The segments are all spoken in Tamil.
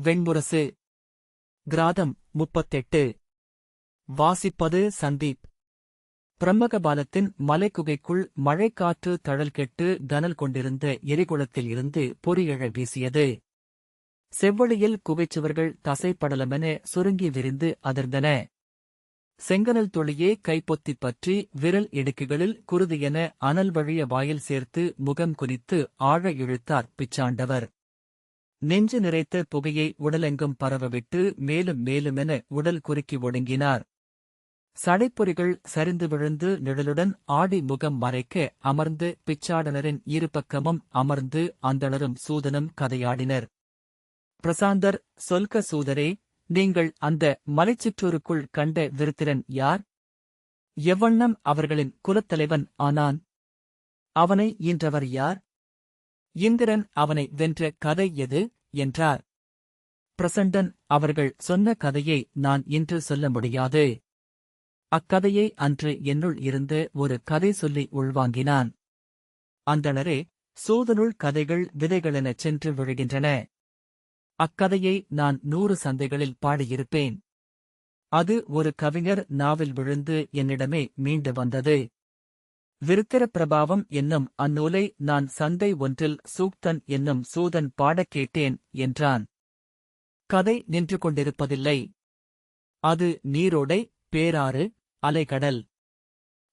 வெண்முரசு. கிராதம் 38. வாசிப்பது சந்தீப். பிரம்மகபாலத்தின் மலைக்குகைக்குள் மழைக்காற்று தழல் கெட்டு கனல் கொண்டிருந்த எரிகுளத்தில் இருந்து பொறியழ வீசியது. செவ்வழியில் குகைச்சுவர்கள் தசைப்படலமென சுருங்கி விரிந்து அதிர்ந்தன. செங்கனல் தொழியே கைப்பொத்திப் பற்றி விரல் இடுக்குகளில் குருதியென அனல் வழிய வாயில் சேர்த்து முகம் குனித்து ஆழ இழுத்தார் பிச்சாண்டவர். நெஞ்சு நிறைத்த புகையை உடலெங்கும் பரவவிட்டு மேலும் மேலுமென உடல் குறுக்கி ஒடுங்கினார். சடைப்பொறிகள் சரிந்து விழுந்து நிழலுடன் ஆடி முகம் மறைக்க அமர்ந்து பிச்சாடனரின் இருபக்கமும் அமர்ந்து அந்தணரும் சூதனும் கதையாடினர். பிரசாந்தர், சொல்க சூதரே, நீங்கள் அந்த மலைச்சிற்றூருக்குள் கண்ட விருத்திரன் யார்? எவ்வண்ணம் அவர்களின் குலத்தலைவன் ஆனான்? அவனை ஈன்றவர் யார்? இந்திரன் அவனை வென்ற கதை எது? என்றார். பிரசண்டன், அவர்கள் சொன்ன கதையை நான் இன்று சொல்ல முடியாது. அக்கதையை அன்று என்னுள் இருந்து ஒரு கதை சொல்லி உள்வாங்கினான். அந்தணரே, சூதனுள் கதைகள் விதைகளெனச் சென்று விழுகின்றன. அக்கதையை நான் 100 சந்தைகளில் பாடியிருப்பேன். அது ஒரு கவிஞர் நாவில் விழுந்து என்னிடமே மீண்டு வந்தது. விருத்திர பிரபாவம் என்னும் அந்நூலை நான் சந்தை ஒன்றில் சூக்தன் என்னும் சூதன் பாடக் கேட்டேன் என்றான். கதை நின்று கொண்டிருப்பதில்லை. அது நீரோடை, பேராறு, அலைகடல்.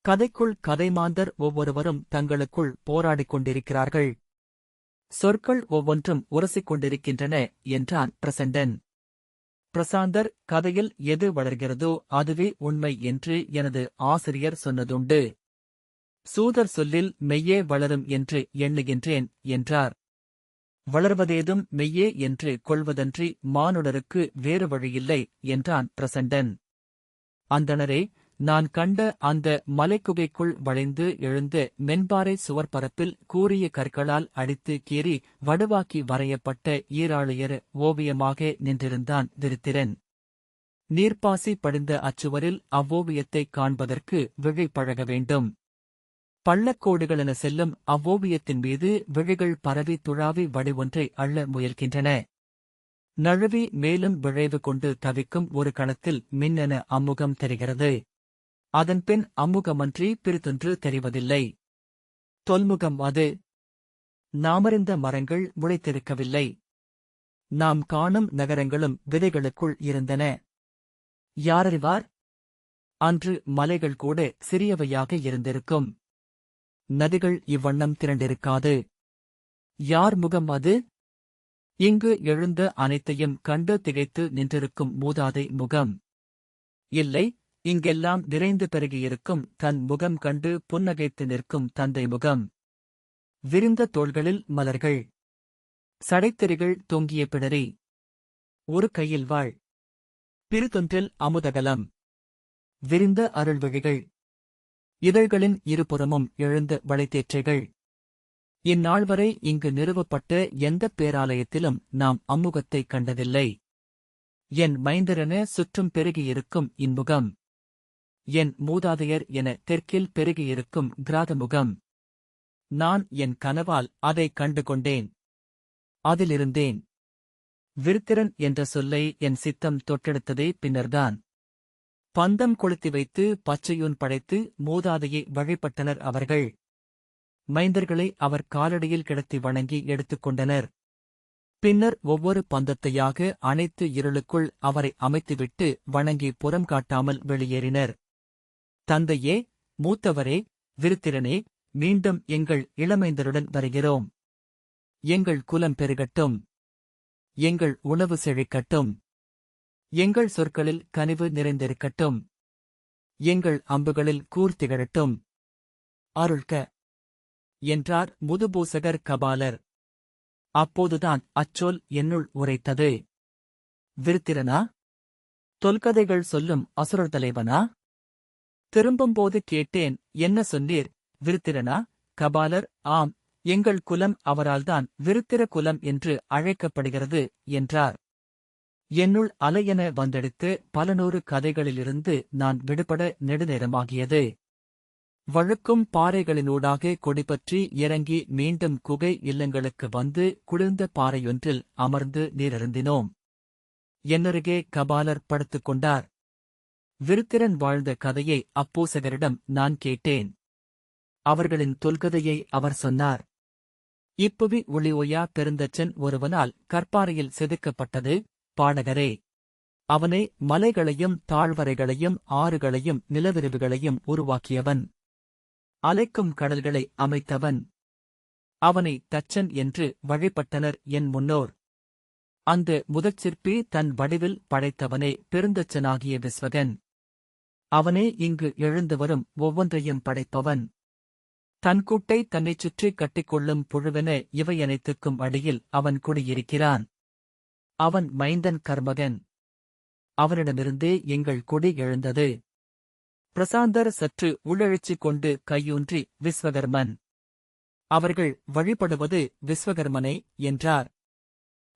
கதைக்குள் கதைமாந்தர் ஒவ்வொருவரும் தங்களுக்குள் போராடிக் கொண்டிருக்கிறார்கள். சொற்கள் ஒவ்வொன்றும் உரசிக் கொண்டிருக்கின்றன என்றான் பிரசண்டன். பிரசாந்தர், கதையில் எது வளர்கிறதோ அதுவே உண்மை என்று எனது ஆசிரியர் சொன்னதுண்டு. சூதர் சொல்லில் மெய்யே வளரும் என்று எண்ணுகின்றேன் என்றார். வளர்வதேதும் மெய்யே என்று கொள்வதன்றி மானுடருக்கு வேறு வழியில்லை என்றான் பிரசண்டன். அந்தணரே, நான் கண்ட அந்த மலைக்குகைக்குள் வளைந்து எழுந்த மென்பாறை சுவர்பரப்பில் கூரிய கற்களால் அடித்து கீறி வடுவாக்கி வரையப்பட்ட ஈராளியர் ஓவியமாக நின்றிருந்தான் விருத்திரன். நீர்ப்பாசி படிந்த அச்சுவரில் அவ்வோவியத்தைக் காண்பதற்கு விழி பழக வேண்டும். பள்ளக்கோடுகளென செல்லும் அவ்வோவியத்தின் மீது விழிகள் பரவி துழாவி வடிவொன்றை அள்ள முயல்கின்றன. நழுவி மேலும் விழைவு கொண்டு தவிக்கும் ஒரு கணத்தில் மின்னென அம்முகம் தெரிகிறது. அதன்பின் அம்முகமன்றி பிறிதொன்று தெரிவதில்லை. தொல்முகம் அது. நாமறிந்த மரங்கள் முளைத்திருக்கவில்லை. நாம் காணும் நகரங்களும் விதைகளுக்குள் இருந்தன. யாரறிவார்? அன்று மலைகள் கூட சிறியவையாக இருந்திருக்கும். நதிகள் இவ்வண்ணம் திரண்டிருக்காது. யார் முகம் அது? இங்கு எழுந்த அனைத்தையும் கண்டு திகைத்து நின்றிருக்கும் மூதாதை முகம். இல்லை, இங்கெல்லாம் நிறைந்து பெருகியிருக்கும் தன் முகம் கண்டு புன்னகைத்து நிற்கும் தந்தை முகம். விரிந்த தோள்களில் மலர்கள். சடைத்தெறிகள் தொங்கிய பிடரி. ஒரு கையில் வாழ். பிறிதொன்றில் அமுதகலம். விரிந்த அருள்விழிகள். இதழ்களின் இருபுறமும் எழுந்த வளைத்தேற்றைகள். இந்நாள் வரை இங்கு நிறுவப்பட்ட எந்தப் பேராலயத்திலும் நாம் அம்முகத்தைக் கண்டதில்லை. என் மைந்தரென சுற்றும் பெருகியிருக்கும் இன்முகம். என் மூதாதையர் என தெற்கில் பெருகியிருக்கும் கிராதமுகம். நான் என் கனவால் அதைக் கண்டு கொண்டேன். அதிலிருந்தேன். விருத்திரன் என்ற சொல்லை என் சித்தம் தொட்டெடுத்ததே பின்னர்தான். பந்தம் கொளுத்தி வைத்து பச்சையூன் படைத்து மூதாதையை வழிபட்டனர் அவர்கள். மைந்தர்களை அவர் காலடியில் கிடத்தி வணங்கி எடுத்துக் கொண்டனர். பின்னர் ஒவ்வொரு பந்தத்தையாக அனைத்து இருளுக்குள் அவரை அமைத்துவிட்டு வணங்கி புறம் காட்டாமல் வெளியேறினர். தந்தையே, மூத்தவரே, விருத்திரனே, மீண்டும் எங்கள் இளமைந்தருடன் வருகிறோம். எங்கள் குலம் பெருகட்டும். எங்கள் உணவு செழிக்கட்டும். எங்கள் சொற்களில் கனிவு நிறைந்திருக்கட்டும். எங்கள் அம்புகளில் கூர் திகழட்டும். அருள்க என்றார் முதுபூசகர் கபாலர். அப்போதுதான் அச்சொல் என்னுள் உரைத்தது. விருத்திரனா? தொல்கதைகள் சொல்லும் அசுரர் தலைவனா? திரும்பும்போது கேட்டேன், என்ன சொன்னீர்? விருத்திரனா? கபாலர், ஆம், எங்கள் குலம் அவரால்தான் விருத்திர குலம் என்று அழைக்கப்படுகிறது என்றார். என்னுள் அலையென வந்தெடுத்து பல நூறு கதைகளிலிருந்து நான் விடுபட நெடுநேரமாகியது. வழுக்கும் பாறைகளினூடாக கொடிபற்றி இறங்கி மீண்டும் குகை இல்லங்களுக்கு வந்து குளிர்ந்த பாறையொன்றில் அமர்ந்து நீரருந்தினோம். என்னருகே கபாலர் படுத்துக் கொண்டார். விருத்திரன் வாழ்ந்த கதையை அப்போசகரிடம் நான் கேட்டேன். அவர்களின் தொல்கதையை அவர் சொன்னார். இப்புவி ஒளி ஒய்யா பெருந்தச்சன் ஒருவனால் கற்பாறையில் செதுக்கப்பட்டது. பாடகரே, அவனே மலைகளையும் தாழ்வரைகளையும் ஆறுகளையும் நிலவிரிவுகளையும் உருவாக்கியவன். அலைக்கும் கடல்களை அமைத்தவன். அவனை தச்சன் என்று வழிபட்டனர் என் முன்னோர். அந்த முதற்சிற்பி தன் வடிவில் படைத்தவனே பெருந்தச்சனாகிய விஸ்வகன். அவனே இங்கு எழுந்துவரும் ஒவ்வொன்றையும் படைப்பவன். தன் கூட்டை தன்னைச் சுற்றி கட்டிக்கொள்ளும் புழுவென இவையனைத்துக்கும் அடியில் அவன் குடியிருக்கிறான். அவன் மைந்தன் கர்மகன். அவனிடமிருந்தே எங்கள் குடி எழுந்தது. பிரசாந்தர் சற்று உள்ளெழுச்சி கொண்டு கையூன்றி விஸ்வகர்மன். அவர்கள் வழிபடுவது விஸ்வகர்மனை என்றார்.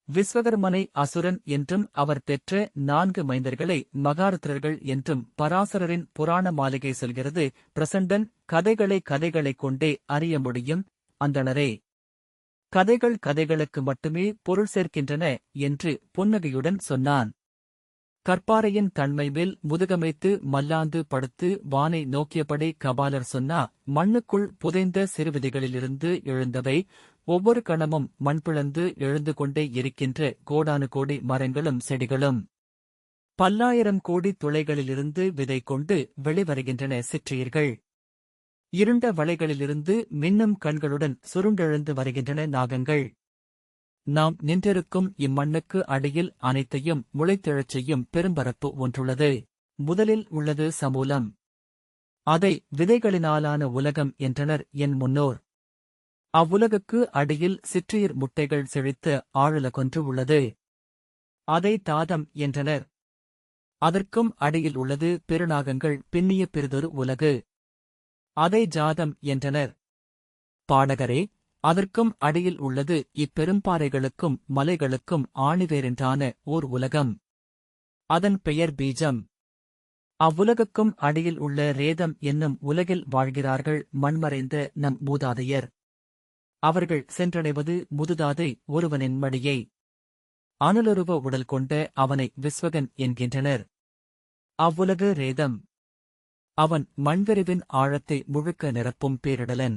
விஸ்வகர்மனை அசுரன் என்றும் அவர் பெற்ற 4 மைந்தர்களை மகாருத்ரர்கள் என்றும் பராசரரின் புராண மாளிகை சொல்கிறது. பிரசண்டன் கதைகளைக் கொண்டே அறிய முடியும் அந்தணரே. கதைகள் கதைகளுக்கு மட்டுமே பொருள் சேர்க்கின்றன என்று புன்னகையுடன் சொன்னான். கற்பாறையின் தன்மைமேல் முதுகமைத்து மல்லாந்து படுத்து வானை நோக்கியபடி கபாலர் சொன்னா, மண்ணுக்குள் புதைந்த சிறுவிதிகளிலிருந்து எழுந்தவை. ஒவ்வொரு கணமும் மண்பிளந்து எழுந்து கொண்டே இருக்கின்ற கோடானு கோடி மரங்களும் செடிகளும். பல்லாயிரம் கோடி துளைகளிலிருந்து விதை கொண்டு வெளிவருகின்றன சிற்றியர்கள். இருண்ட வளைகளிலிருந்து மின்னும் கண்களுடன் சுருண்டெழுந்து வருகின்றன நாகங்கள். நாம் நின்றிருக்கும் இம்மண்ணுக்கு அடியில் அனைத்தையும் முளைத்தெழச் செய்யும் பெரும்பரப்பு ஒன்றுள்ளது. முதலில் உள்ளது சமூலம். அதை விதைகளினாலான உலகம் என்றனர் என் முன்னோர். அவ்வுலகுக்கு அடியில் சிற்றியர் முட்டைகள் செழித்த ஆழலகொன்று உள்ளது. அதை தாதம் என்றனர். அதற்கும் அடியில் உள்ளது பெருநாகங்கள் பின்னிய பெரிதொரு உலகு. அதை ஜாதம் என்றனர். பாடகரே, அதற்கும் அடியில் உள்ளது இப்பெரும்பாறைகளுக்கும் மலைகளுக்கும் ஆணிவேரென்றான ஓர் உலகம். அதன் பெயர் பீஜம். அவ்வுலகுக்கும் அடியில் உள்ள ரேதம் என்னும் உலகில் வாழ்கிறார்கள் மண்மறைந்த நம் மூதாதையர். அவர்கள் சென்றடைவது முதுதாதை ஒருவனின் மடியை. அனலுருவ உடல் கொண்ட அவனை விஸ்வகன் என்கின்றனர். அவ்வுலகு ரேதம். அவன் மண்வெறிவின் ஆழத்தை முழுக்க நிரப்பும் பேரிடலன்.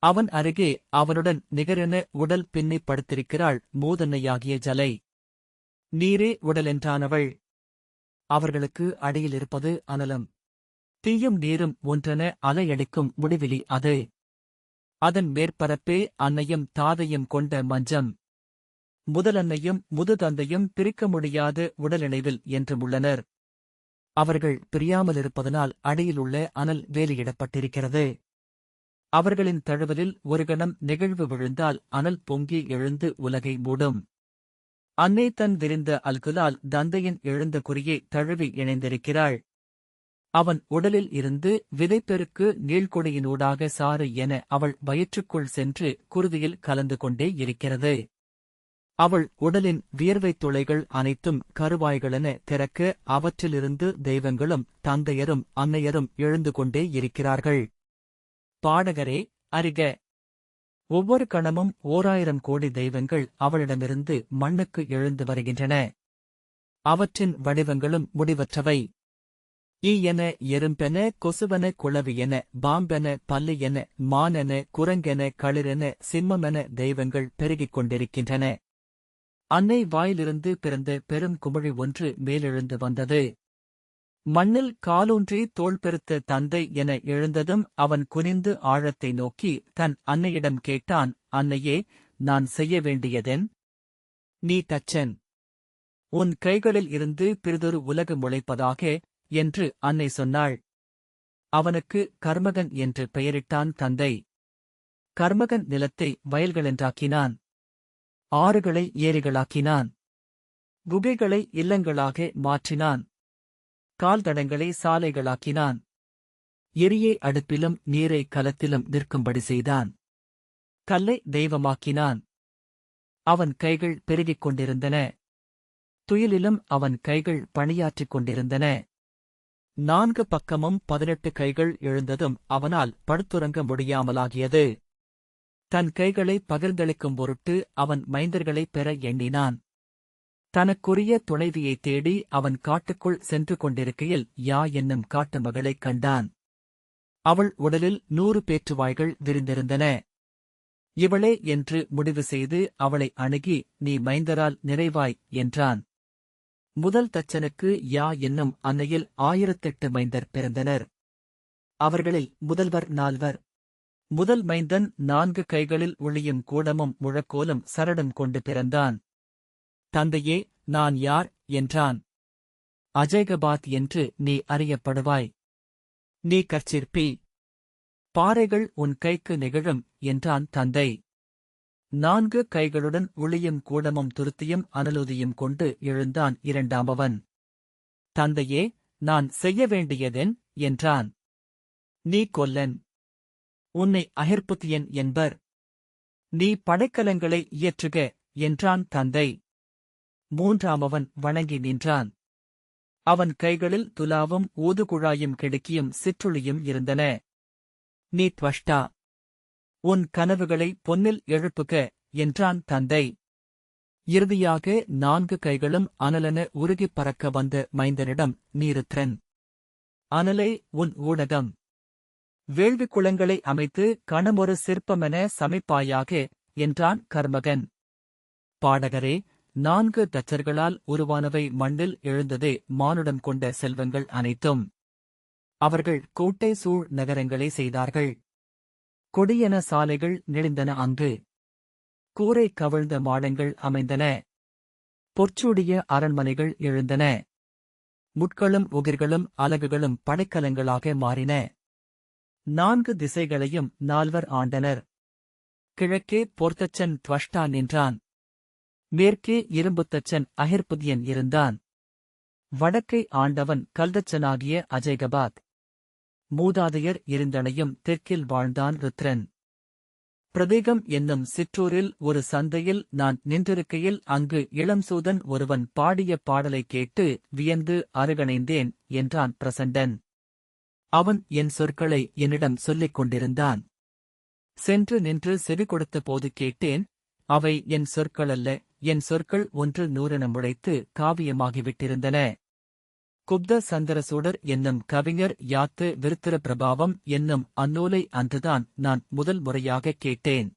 அவன் அருகே அவனுடன் நிகரென உடல் பின்னிப் படுத்திருக்கிறாள் மூதன்னையாகிய ஜலை. நீரே உடலென்றானவள். அவர்களுக்கு அடியில் இருப்பது அனலம். தீயும் நீரும் ஒன்றென அலையடிக்கும் முடிவிலி அது. அதன் மேற்பரப்பே அன்னையும் தாதையும் கொண்ட மஞ்சம். முதலன்னையும் முதுதந்தையும் பிரிக்க முடியாத உடலிணைவில் என்றுமுள்ளனர். அவர்கள் பிரியாமலிருப்பதனால் அடியிலுள்ள அனல் வேலியிடப்பட்டிருக்கிறது. அவர்களின் தழுவலில் ஒரு கணம் நெகிழ்வு விழுந்தால் அனல் பொங்கி எழுந்து உலகை மூடும். அன்னை தன் விரிந்த அல்குலால் தந்தையின் எழுந்த குறியை தழுவி இணைந்திருக்கிறாள். அவன் உடலில் இருந்து விதைப்பெருக்கு நீள்கொடியினூடாக சாறு என அவள் வயிற்றுக்குள் சென்று குருதியில் கலந்து கொண்டே இருக்கிறது. அவள் உடலின் வியர்வைத் துளைகள் அனைத்தும் கருவாய்களென திறக்க அவற்றிலிருந்து தெய்வங்களும் தந்தையரும் அன்னையரும் எழுந்து கொண்டே இருக்கிறார்கள். பாடகரே, அறிக. ஒவ்வொரு கணமும் 1000 கோடி தெய்வங்கள் அவளிடமிருந்து மண்ணுக்கு எழுந்து வருகின்றன. அவற்றின் வடிவங்களும் முடிவற்றவை. ஈ என எறும்பென கொசுவென குளவியென பாம்பென பல்லியென மானென குரங்கென களிரென சிம்மமென தெய்வங்கள் பெருகிக் கொண்டிருக்கின்றன. அன்னை வாயிலிருந்து பிறந்த பெரும் குமிழி ஒன்று மேலெழுந்து வந்தது. மண்ணில் காலூன்றி தோள் பெருத்த தந்தை என எழுந்ததும் அவன் குனிந்து ஆழத்தை நோக்கி தன் அன்னையிடம் கேட்டான், அன்னையே, நான் செய்ய வேண்டியதென்? நீ தச்சன். உன் கைகளில் இருந்து பிறிதொரு உலகு முளைப்பதாக என்று அன்னை சொன்னாள். அவனுக்கு கர்மகன் என்று பெயரிட்டான் தந்தை. கர்மகன் நிலத்தை வயல்களென்றாக்கினான். ஆறுகளை ஏரிகளாக்கினான். குகைகளை இல்லங்களாக மாற்றினான். கால்தடங்களை சாலைகளாக்கினான். எரியை அடுப்பிலும் நீரை கலத்திலும் நிற்கும்படி செய்தான். கல்லை தெய்வமாக்கினான். அவன் கைகள் பெருகிக் கொண்டிருந்தன. துயிலிலும் அவன் கைகள் பணியாற்றிக் கொண்டிருந்தன. 4 பக்கமும் 18 கைகள் எழுந்ததும் அவனால் படுத்துறங்க முடியாமலாகியது. தன் கைகளை பகிர்ந்தளிக்கும் பொருட்டு அவன் மைந்தர்களைப் பெற எண்ணினான். தனக்குரிய துணைவியைத் தேடி அவன் காட்டுக்குள் சென்று கொண்டிருக்கையில் யா என்னும் காட்டு மகளைக் கண்டான். அவள் உடலில் 100 பேற்றுவாய்கள் விரிந்திருந்தன. இவளே என்று முடிவு செய்து அவளை அணுகி, நீ மைந்தரால் நிறைவாய் என்றான். முதல் தச்சனுக்கு யா என்னும் அன்னையில் 1008 மைந்தர் பிறந்தனர். அவர்களில் முதல்வர் 4. முதல் மைந்தன் 4 கைகளில் ஒளியும் கூடமும் முழக்கோலும் சரடும் கொண்டு பிறந்தான். தந்தையே, நான் யார் என்றான். அஜேகபாத் என்று நீ அறியப்படுவாய். நீ கற்சிற்பி. பாறைகள் உன் கைக்கு நெகிழும் என்றான் தந்தை. 4 கைகளுடன் ஒளியும் கூடமும் துருத்தியும் அனலுதியும் கொண்டு எழுந்தான் இரண்டாமவன். தந்தையே, நான் செய்ய வேண்டியதென் என்றான். நீ கொல்லன். உன்னை அஹிர்புத்தியன் என்பர். நீ படைக்கலங்களை இயற்றுக என்றான் தந்தை. மூன்றாமவன் வணங்கி நின்றான். அவன் கைகளில் துலாவும் ஊதுகுழாயும் கிடுக்கியும் சிற்றுளியும் இருந்தன. நீ துவஷ்டா. உன் கனவுகளை பொன்னில் எழுப்புக என்றான் தந்தை. இறுதியாக 4 கைகளும் அனலென உருகிப் பறக்க வந்த மைந்தனிடம், நீருத்ரன். அனலை உன் ஊடகம். வேள்விக் குளங்களை அமைத்து கணமொரு சிற்பமென சமைப்பாயாக என்றான் கர்மகன். பாடகரே, 4 தச்சர்களால் உருவானவை மண்ணில் எழுந்ததே மானுடம் கொண்ட செல்வங்கள் அனைத்தும். அவர்கள் கோட்டை சூழ் நகரங்களை செய்தார்கள். கொடியன சாலைகள் நெளிந்தன அங்கு. கூரை கவிழ்ந்த மாடங்கள் அமைந்தன. பொற்சூடிய அரண்மனைகள் எழுந்தன. முட்களும் உகிர்களும் அலகுகளும் படைக்கலங்களாக மாறின. 4 திசைகளையும் 4 ஆண்டனர். கிழக்கே போர்த்தச்சன் துவஷ்டா நின்றான். மேற்கே இரும்புத்தச்சன் அஹிர்புத்தியன் இருந்தான். வடக்கை ஆண்டவன் கல்தச்சனாகிய அஜேகபாத். மூதாதையர் இருந்தனையும் தெற்கில் வாழ்ந்தான் ருத்ரன். பிரதேகம் என்னும் சிற்றூரில் ஒரு சந்தையில் நான் நின்றிருக்கையில் அங்கு இளம்சூதன் ஒருவன் பாடிய பாடலைக் கேட்டு வியந்து அருகணைந்தேன் என்றான் பிரசண்டன். அவன் என் சொற்களை என்னிடம் சொல்லிக் கொண்டிருந்தான். சென்று நின்று செவி கொடுத்த போது கேட்டேன், அவை என் சொற்களல்ல, என் சொற்கள் 100 முளைத்து காவியமாகிவிட்டிருந்தன. குப்த சந்திரசூடர் என்னும் கவிஞர் யாத்து விருத்திர பிரபாவம் என்னும் அந்நூலை அன்றுதான் நான் முதல் முறையாகக் கேட்டேன்.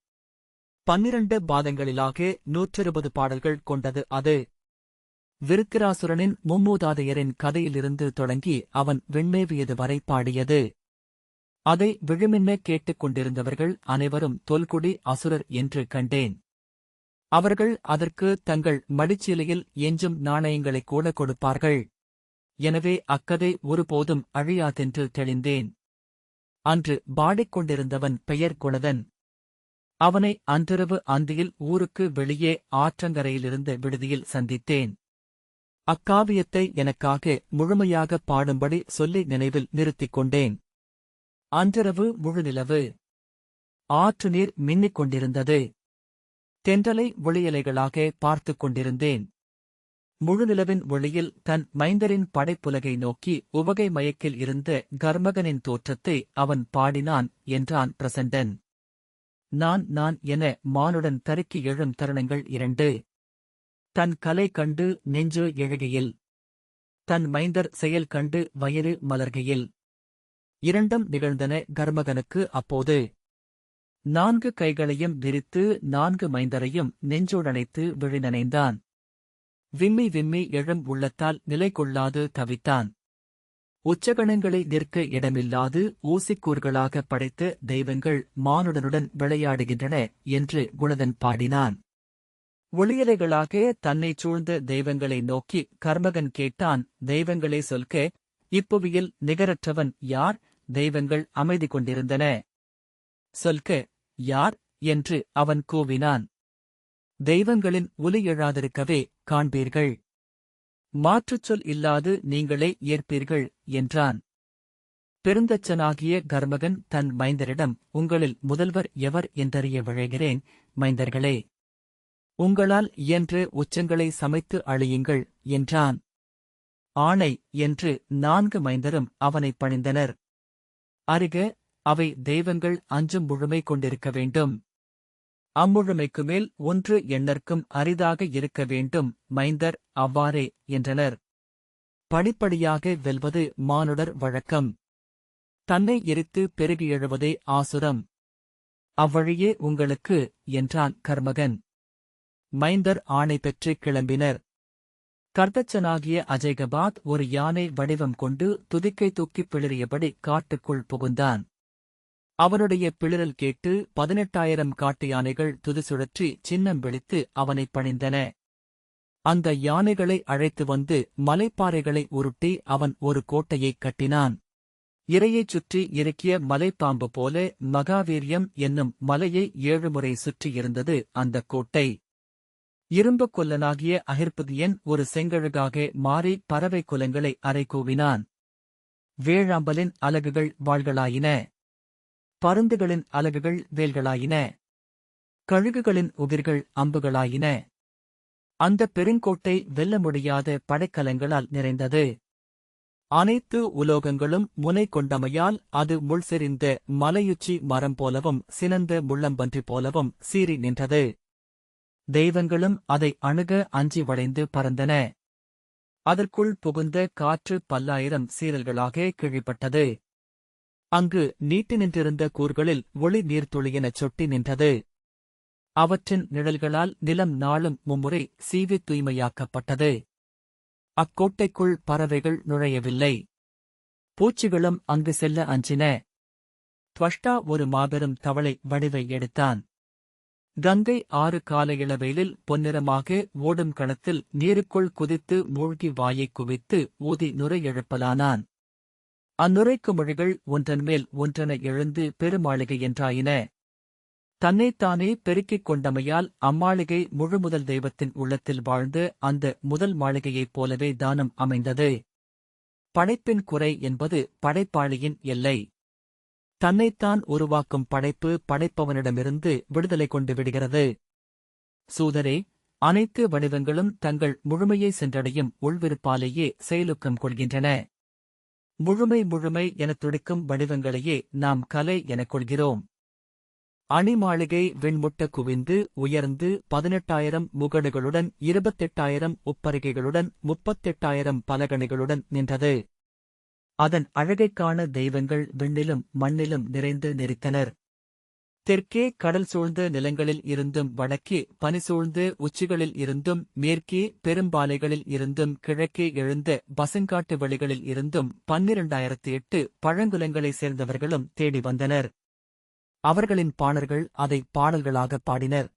12 பாதங்களிலாக 120 பாடல்கள் கொண்டது அது. விருத்திராசுரனின் மும்மூதாதையரின் கதையிலிருந்து தொடங்கி அவன் விண்மேவியது வரை பாடியது. அதை விழுமின்ன கேட்டுக் கொண்டிருந்தவர்கள் அனைவரும் தொல்குடி அசுரர் என்று கண்டேன். அவர்கள் அதற்கு தங்கள் மடிச்சீலையில் எஞ்சும் நாணயங்களைக் கூட கொடுப்பார்கள். எனவே அக்கதை ஒருபோதும் அழியாதென்று தெளிந்தேன். அன்று பாடிக்கொண்டிருந்தவன் பெயர் குணதன். அவனை அன்றிரவு அந்தியில் ஊருக்கு வெளியே ஆற்றங்கரையிலிருந்த விடுதியில் சந்தித்தேன். அக்காவியத்தை எனக்காக முழுமையாகப் பாடும்படி சொல்லி நினைவில் நிறுத்திக் கொண்டேன். அன்றிரவு முழுநிலவு. ஆற்று நீர் மின்னிக் கொண்டிருந்தது. தென்றலை ஒளியலைகளாக பார்த்துக் கொண்டிருந்தேன். முழுநிலவின் ஒளியில் தன் மைந்தரின் படைப்புலகை நோக்கி உவகை மயக்கில் இருந்த கர்மகனின் தோற்றத்தை அவன் பாடினான் என்றான் பிரசண்டன். நான் என மானுடன் தருக்கி எழும் தருணங்கள் 2. தன் கலை கண்டு நெஞ்சு எழுகையில். தன் மைந்தர் செயல் கண்டு வயிறு மலர்கையில். 2 நிகழ்ந்தன கர்மகனுக்கு அப்போது. 4 கைகளையும் விரித்து 4 மைந்தரையும் நெஞ்சோடணைத்து விழிநனைந்தான். விம்மி விம்மி எழும் உள்ளத்தால் நிலை கொள்ளாது தவித்தான். உச்சகணங்களை நிற்க இடமில்லாது ஊசிக்கூர்களாகப் படைத்த தெய்வங்கள் மானுடனுடன் விளையாடுகின்றன என்று குணதன் பாடினான். ஒளியலைகளாக தன்னைச் சூழ்ந்த தெய்வங்களை நோக்கி கர்மகன் கேட்டான், தெய்வங்களே சொல்க, இப்புவியில் நிகரற்றவன் யார்? தெய்வங்கள் அமைதி கொண்டிருந்தன. சொல்க, யார் என்று அவன் கூவினான். தெய்வங்களின் ஒலி எழாதிருக்கவே காண்பீர்கள். மாற்றுச் சொல் இல்லாது நீங்களே ஏற்பீர்கள் என்றான். பெருந்தச்சனாகிய கர்மகன் தன் மைந்தரிடம், உங்களில் முதல்வர் எவர் என்றறிய விழைகிறேன். மைந்தர்களே, உங்களால் இயன்ற உச்சங்களை சமைத்து அழியுங்கள் என்றான். ஆணை என்று 4 மைந்தரும் அவனைப் பணிந்தனர். அருக, அவை தெய்வங்கள் அஞ்சும் முழுமை கொண்டிருக்க வேண்டும். அம்முழுமைக்கு மேல் ஒன்று எண்ணற்கும் அரிதாக இருக்க வேண்டும் மைந்தர் அவ்வாறே என்றனர். படிப்படியாக வெல்வது மானுடர் வழக்கம். தன்னை எரித்து பெருகி எழுவதே ஆசுரம். அவ்வழியே உங்களுக்கு என்றான் கர்மகன். மைந்தர் ஆணை பெற்று கிளம்பினர். கர்தச்சனாகிய அஜய்கபாத் ஒரு யானை வடிவம் கொண்டு துதிக்கை தூக்கிப் பிளிறியபடி காட்டுக்குள் புகுந்தான். அவனுடைய பிளிரல் கேட்டு 18,000 காட்டு யானைகள் துதிசுழற்றி சின்னம் விழித்து அவனைப் பணிந்தன. அந்த யானைகளை அழைத்து வந்து மலைப்பாறைகளை உருட்டி அவன் ஒரு கோட்டையைக் கட்டினான். இரையைச் சுற்றி இறுக்கிய மலைப்பாம்பு போல மகாவீரியம் என்னும் மலையை 7 முறை சுற்றியிருந்தது அந்தக் கோட்டை. இரும்புக் கொல்லனாகிய அகிர்பதியன் ஒரு செங்கழுகாக மாறி பறவை குலங்களை அரைகூவினான். வேழாம்பலின் அலகுகள் வாள்களாயின. பருந்துகளின் அலகுகள் வேல்களாயின. கழுகுகளின் உகிர்கள் அம்புகளாயின. அந்தப் பெருங்கோட்டை வெல்ல முடியாத படைக்கலங்களால் நிறைந்தது. அனைத்து உலோகங்களும் முனை கொண்டமையால் அது முள் செறிந்த மலையுச்சி மரம் போலவும் சினந்த முள்ளம்பன்றி போலவும் சீறி நின்றது. தெய்வங்களும் அதை அணுக அஞ்சி வளைந்து பறந்தன. அதற்குள் புகுந்த காற்று 10,000 சீறல்களாக கிழிப்பட்டது. அங்கு நீட்டி நின்றிருந்த கூர்களில் ஒளி நீர்த்துளியெனச் சொட்டி நின்றது. அவற்றின் நிழல்களால் நிலம் நாளும் மும்முறை சீவித் தூய்மையாக்கப்பட்டது. அக்கோட்டைக்குள் பறவைகள் நுழையவில்லை. பூச்சிகளும் அங்கு செல்ல அஞ்சின. துவஷ்டா ஒரு மாபெரும் தவளை வடிவை எடுத்தான். கங்கை ஆறு கால இளவெயிலில் பொன்னிறமாக ஓடும் களத்தில் நீருக்குள் குதித்து மூழ்கி வாயைக் குவித்து ஊதி நுரை எழுப்பலானான். அந்நுரைக்கு மொழிகள் ஒன்றன்மேல் ஒன்றென எழுந்து பெருமாளிகை என்றாயின. தன்னைத்தானே பெருக்கிக் கொண்டமையால் அம்மாளிகை முழுமுதல் தெய்வத்தின் உள்ளத்தில் வாழ்ந்து அந்த முதல் மாளிகையைப் போலவே தானம் அமைந்தது. படைப்பின் குறை என்பது படைப்பாளியின் எல்லை. தன்னைத்தான் உருவாக்கும் படைப்பு படைப்பவனிடமிருந்து விடுதலை கொண்டு விடுகிறது. சூதரே, அனைத்து வடிவங்களும் தங்கள் முழுமையை சென்றடையும் உள்விருப்பாலேயே செயலுக்கம் கொள்கின்றன. முழுமை எனத் துடிக்கும் வடிவங்களையே நாம் கலை எனக் கொள்கிறோம். அணிமாளிகை வெண்முட்ட குவிந்து உயர்ந்து 18,000 முகடுகளுடன் 28,000 உப்பரிகைகளுடன் 38,000 பலகணிகளுடன் நின்றது. அதன் அழகைக் காண தெய்வங்கள் விண்ணிலும் மண்ணிலும் நிறைந்து நெறித்தனர். தெற்கே கடல் சூழ்ந்த நிலங்களில் இருந்தும் வடக்கே பனி சூழ்ந்த உச்சிகளில் இருந்தும் மேற்கே பெரும்பாலைகளில் இருந்தும் கிழக்கே எழுந்த பசுங்காட்டு வெளிகளில் இருந்தும் 12,008 பழங்குலங்களைச் சேர்ந்தவர்களும் தேடி வந்தனர். அவர்களின் பாணர்கள் அதை பாடல்களாகப் பாடினர்.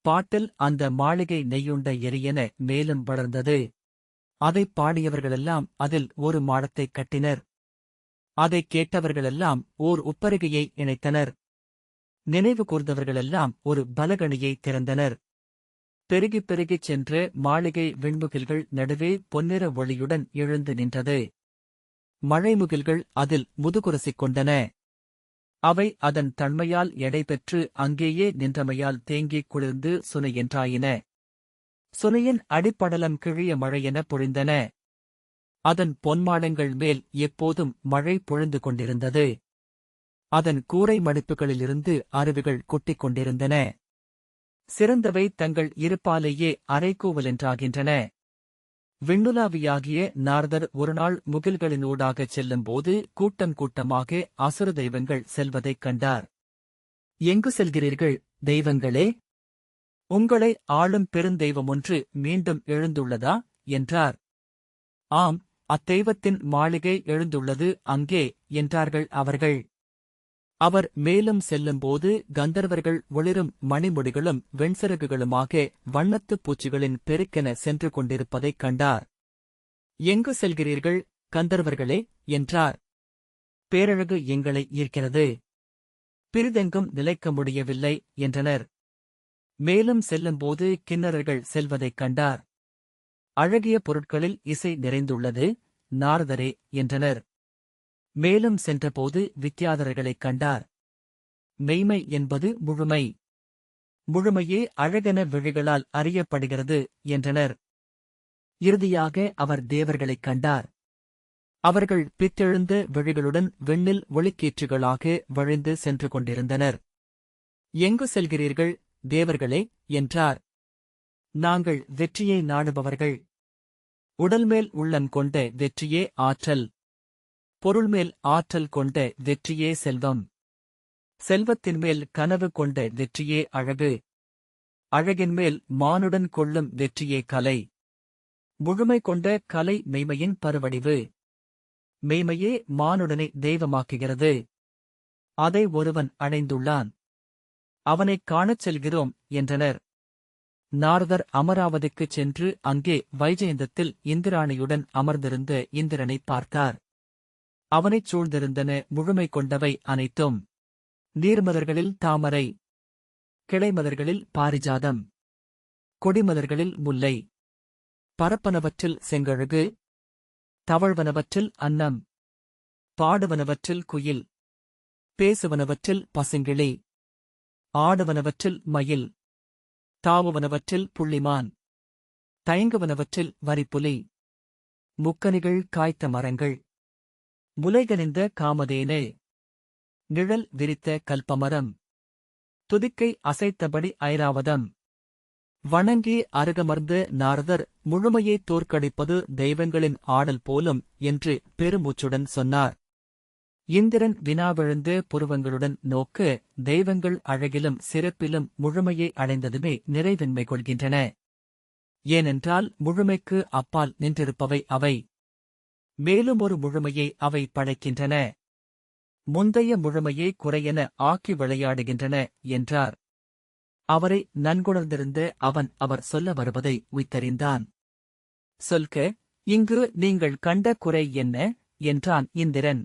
பாட்டில் அந்த மாளிகை நெய்யுண்ட எரியென மேலும் வளர்ந்தது. அதைப் பாடியவர்களெல்லாம் அதில் ஒரு மாடத்தைக் கட்டினர். அதைக் கேட்டவர்களெல்லாம் ஓர் உப்பரிகையை இணைத்தனர். நினைவு கூர்ந்தவர்களெல்லாம் ஒரு பலகணியைத் திறந்தனர். பெருகிப் பெருகிச் சென்ற மாளிகை விண்முகில்கள் நடுவே பொன்னிற ஒளியுடன் எழுந்து நின்றது. மழைமுகில்கள் அதில் முதுகுரசிக் கொண்டன. அவை அதன் தன்மையால் எடை பெற்று அங்கேயே நின்றமையால் தேங்கிக் குளிர்ந்து சுனை என்றாயின. சுனையின் அடிப்படலம் கிழிய மழையென பொழிந்தன. அதன் பொன்மாடங்கள் மேல் எப்போதும் மழை பொழிந்து கொண்டிருந்தது. அதன் கூரை மடிப்புகளிலிருந்து அருவிகள் கொட்டிக் கொண்டிருந்தன. சிறந்தவை தங்கள் இருப்பாலேயே அரைக்கூவலென்றாகின்றன. விண்ணுலாவியாகிய நாரதர் ஒருநாள் முகில்களினூடாகச் செல்லும்போது கூட்டம் கூட்டமாக அசுர தெய்வங்கள் செல்வதைக் கண்டார். எங்கு செல்கிறீர்கள், தெய்வங்களே? உங்களை ஆளும் பெருந்தெய்வமொன்று மீண்டும் எழுந்துள்ளதா என்றார். ஆம், அத்தெய்வத்தின் மாளிகை எழுந்துள்ளது அங்கே என்றார்கள் அவர்கள். அவர் மேலும் செல்லும்போது கந்தர்வர்கள் ஒளிரும் மணிமுடிகளும் வெண்சிறகுகளுமாக வண்ணத்துப் பூச்சிகளின் பெருக்கென சென்று கொண்டிருப்பதைக் கண்டார். எங்கு செல்கிறீர்கள், கந்தர்வர்களே என்றார். பேரழகு எங்களை ஈர்க்கிறது. பிறிதெங்கும் நிலைக்க முடியவில்லை என்றனர். மேலும் செல்லும்போது கிண்ணறர்கள் செல்வதைக் கண்டார். அழகிய பொருட்களில் இசை நிறைந்துள்ளது, நாரதரே என்றனர். மேலும் சென்றபோது வித்யாதரர்களைக் கண்டார். மெய்மை என்பது முழுமை. முழுமையே அழகென விழிகளால் அறியப்படுகிறது என்றனர். இறுதியாக அவர் தேவர்களைக் கண்டார். அவர்கள் பித்தெழுந்த விழிகளுடன் விண்ணில் ஒளிக்கீற்றுகளாக வழிந்து சென்று கொண்டிருந்தனர். எங்கு செல்கிறீர்கள் தேவர்களே என்றார். நாங்கள் வெற்றியை நாடுபவர்கள். உடல்மேல் உள்ளம் கொண்ட வெற்றியே ஆற்றல். பொருள்மேல் ஆற்றல் கொண்ட வெற்றியே செல்வம். செல்வத்தின்மேல் கனவு கொண்ட வெற்றியே அழகு. அழகின்மேல் மானுடன் கொள்ளும் வெற்றியே கலை. முழுமை கொண்ட கலை மெய்மையின் பருவடிவு. மெய்மையே மானுடனை தெய்வமாக்குகிறது. அதை ஒருவன் அடைந்துள்ளான். அவனைக் காணச் செல்கிறோம் என்றனர். நாரதர் அமராவதிக்குச் சென்று அங்கே வைஜெயந்தத்தில் இந்திராணியுடன் அமர்ந்திருந்த இந்திரனைப் பார்த்தார். அவனைச் சூழ்ந்திருந்தன முழுமை கொண்டவை அனைத்தும். நீர்மலர்களில் தாமரை, கிளைமலர்களில் பாரிஜாதம், கொடிமலர்களில் முல்லை, பரப்பனவற்றில் செங்கழுகு, தவழ்வனவற்றில் அன்னம், பாடுவனவற்றில் குயில், பேசுவனவற்றில் பசுங்கிளி, ஆடுவனவற்றில் மயில், தாவுவனவற்றில் புள்ளிமான், தயங்குவனவற்றில் வரிப்புலி, முக்கனிகள் காய்த்த மரங்கள், முலைகனிந்த காமதேனு, நிழல் விரித்த கல்பமரம், துதிக்கை அசைத்தபடி ஐராவதம். வணங்கி அருகமர்ந்த நாரதர் முழுமையை தோற்கடிப்பது தெய்வங்களின் ஆடல் போலும் என்று பெருமூச்சுடன் சொன்னார். இந்திரன் வினாவிழுந்து புருவங்களுடன் நோக்க, தெய்வங்கள் அழகிலும் சிறப்பிலும் முழுமையை அடைந்ததுமே நிறைவின்மை கொள்கின்றன. ஏனென்றால் முழுமைக்கு அப்பால் நின்றிருப்பவை அவை. மேலும் ஒரு முழுமையை அவை படைக்கின்றன. முந்தைய முழுமையை குறையென ஆக்கி விளையாடுகின்றன என்றார். அவரை நன்குணர்ந்திருந்த அவன் அவர் சொல்ல வருவதை உய்த்தறிந்தான். சொல்க, இங்கு நீங்கள் கண்ட குறை என்ன என்றான் இந்திரன்.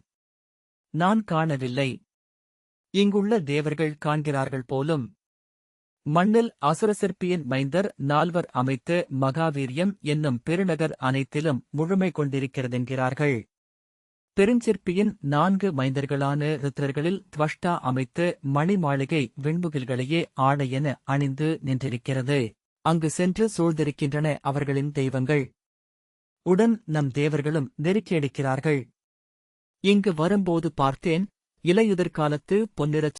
நான் காணவில்லை. இங்குள்ள தேவர்கள் காண்கிறார்கள் போலும். மண்ணில் அசுரசிற்பியின் மைந்தர் 4 அமைத்து மகாவீரியம் என்னும் பெருநகர் அனைத்திலும் முழுமை கொண்டிருக்கிறதென்கிறார்கள். பெருஞ்சிற்பியின் 4 மைந்தர்களான ருத்ரர்களில் துவஷ்டா அமைத்து மணிமாளிகை விண்முகில்களையே ஆடையென அணிந்து நின்றிருக்கிறது. அங்கு சென்று சூழ்ந்திருக்கின்றன அவர்களின் தெய்வங்கள். உடன் நம் தேவர்களும் நெருக்கியடிக்கிறார்கள். இங்கு வரும்போது பார்த்தேன், இலையுதிர்காலத்து பொன்னிறச்